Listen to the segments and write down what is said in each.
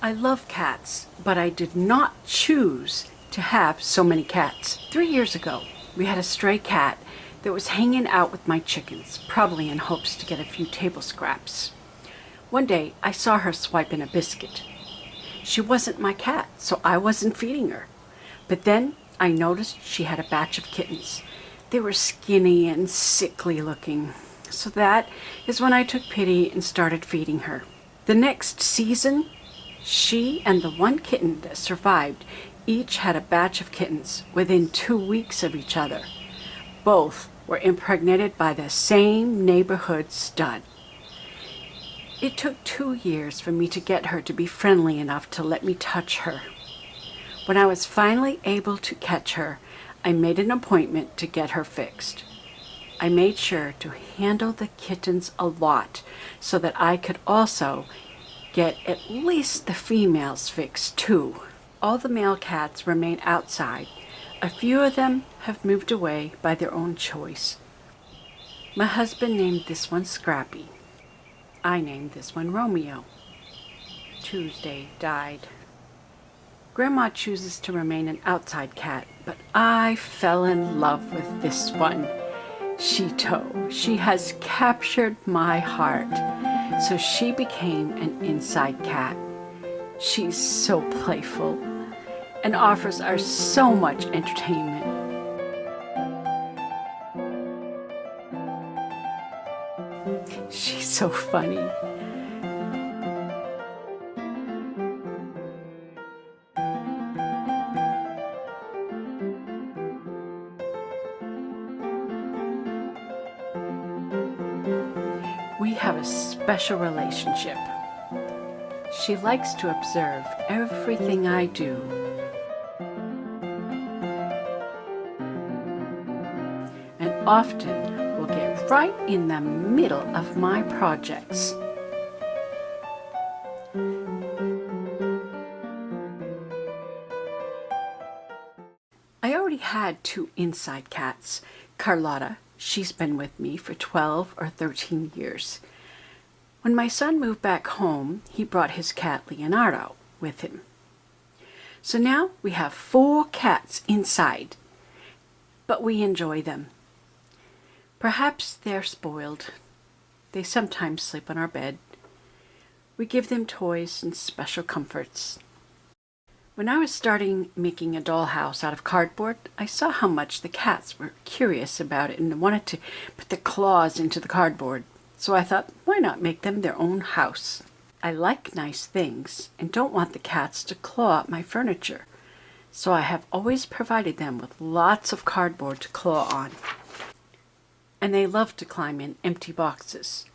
I love cats, but I did not choose to have so many cats. 3 years ago, we had a stray cat that was hanging out with my chickens, probably in hopes to get a few table scraps. One day, I saw her swiping a biscuit. She wasn't my cat, so I wasn't feeding her. But then I noticed she had a batch of kittens. They were skinny and sickly looking. So that is when I took pity and started feeding her. The next season, she and the one kitten that survived each had a batch of kittens within 2 weeks of each other. Both were impregnated by the same neighborhood stud. It took 2 years for me to get her to be friendly enough to let me touch her. When I was finally able to catch her, I made an appointment to get her fixed. I made sure to handle the kittens a lot so that I could also get at least the females fixed too. All the male cats remain outside. A few of them have moved away by their own choice. My husband named this one Scrappy. I named this one Romeo. Tuesday died. Grandma chooses to remain an outside cat, but I fell in love with this one. Cheeto. She has captured my heart, so she became an inside cat. She's so playful and offers us so much entertainment. She's so funny. We have a special relationship. She likes to observe everything I do. And often will get right in the middle of my projects. I already had 2 inside cats. Carlotta, she's been with me for 12 or 13 years. When my son moved back home, he brought his cat Leonardo with him. So now we have 4 cats inside, but we enjoy them. Perhaps they're spoiled. They sometimes sleep on our bed. We give them toys and special comforts. When I was starting making a dollhouse out of cardboard, I saw how much the cats were curious about it and wanted to put their claws into the cardboard. So I thought, why not make them their own house? I like nice things and don't want the cats to claw at my furniture. So I have always provided them with lots of cardboard to claw on. And they love to climb in empty boxes.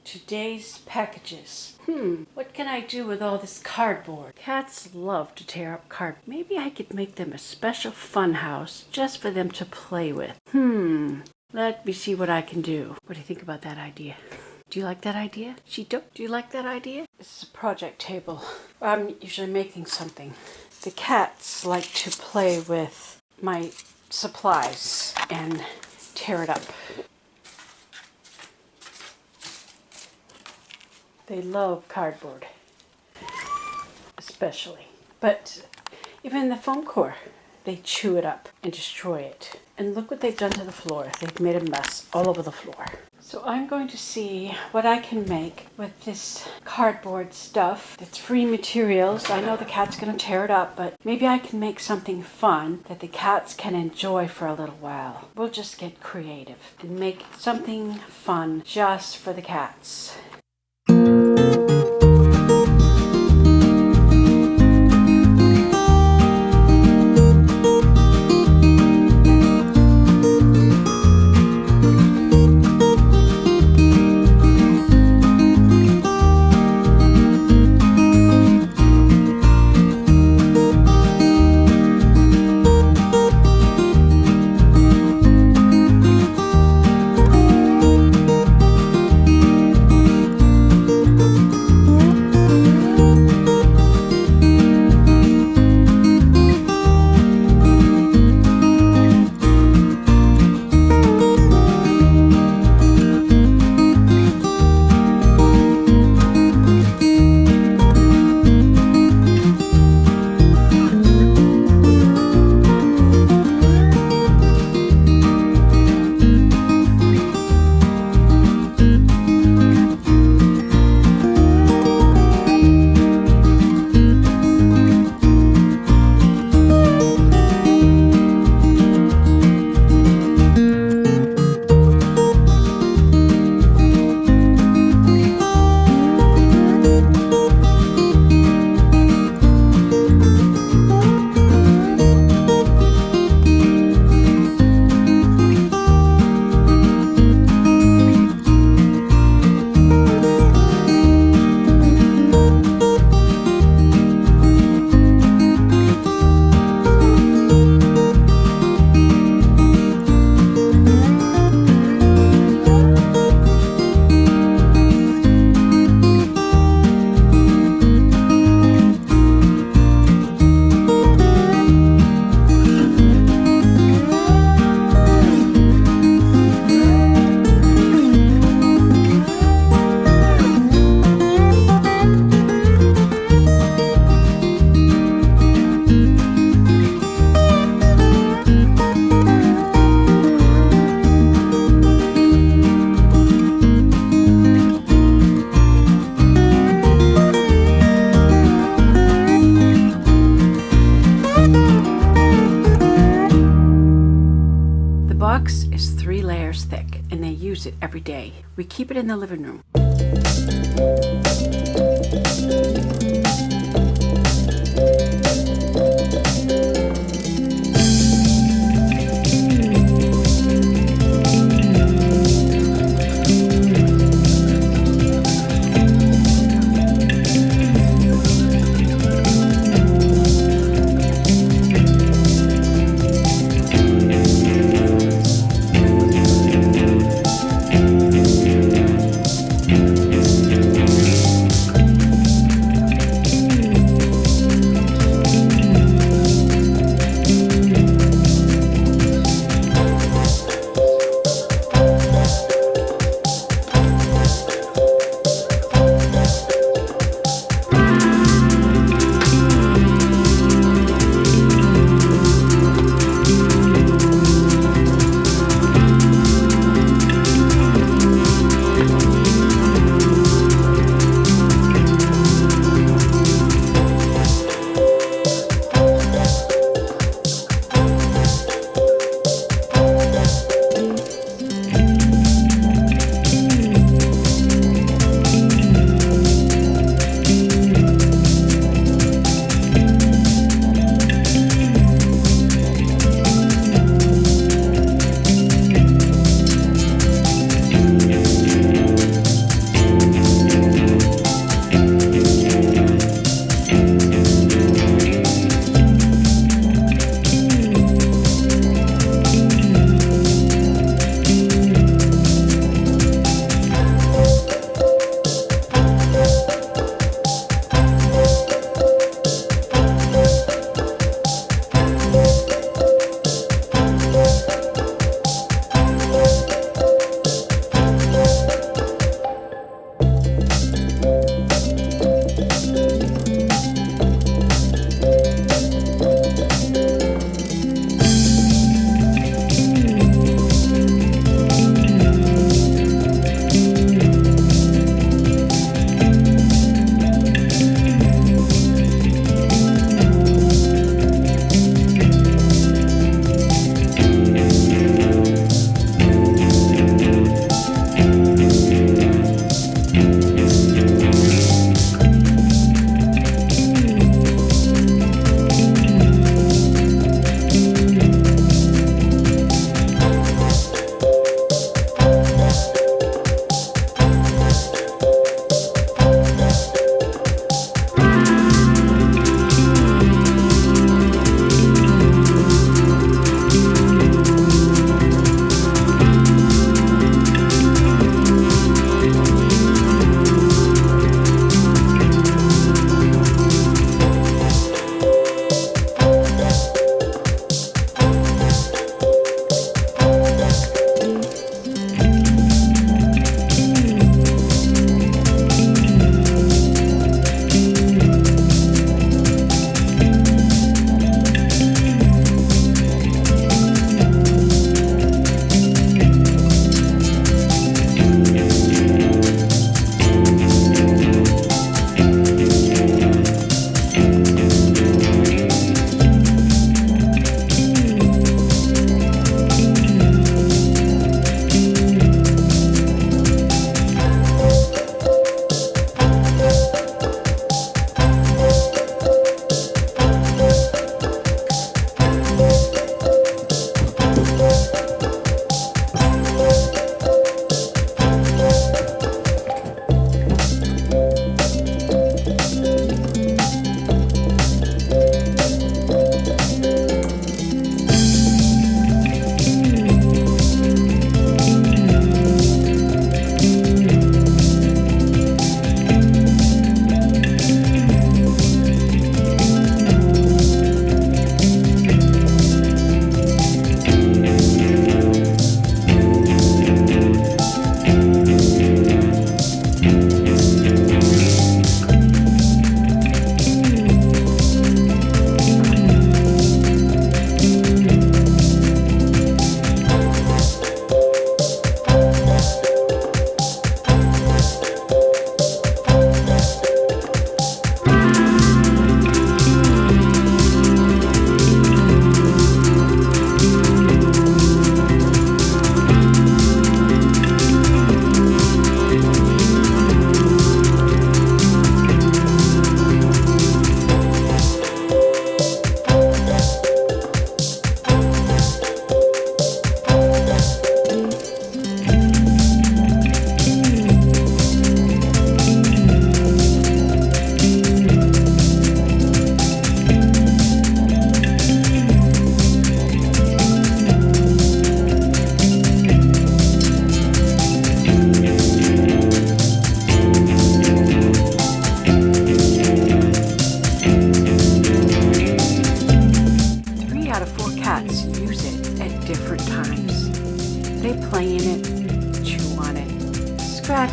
Today's packages. What can I do with all this cardboard? Cats love to tear up cardboard. Maybe I could make them a special fun house just for them to play with. Let me see what I can do. What do you think about that idea? Do you like that idea? Cheeto, do you like that idea? This is a project table. I'm usually making something. The cats like to play with my supplies and tear it up. They love cardboard, especially. But even the foam core, they chew it up and destroy it. And look what they've done to the floor. They've made a mess all over the floor. So I'm going to see what I can make with this cardboard stuff. It's free materials. I know the cat's going to tear it up, but maybe I can make something fun that the cats can enjoy for a little while. We'll just get creative and make something fun just for the cats. use it every day. We keep it in the living room.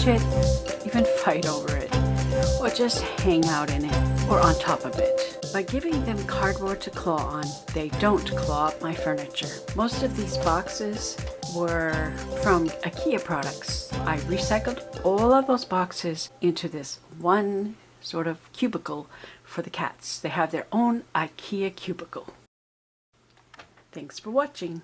touch it, even fight over it, or just hang out in it or on top of it. By giving them cardboard to claw on, they don't claw up my furniture. Most of these boxes were from IKEA products. I recycled all of those boxes into this one sort of cubicle for the cats. They have their own IKEA cubicle. Thanks for watching.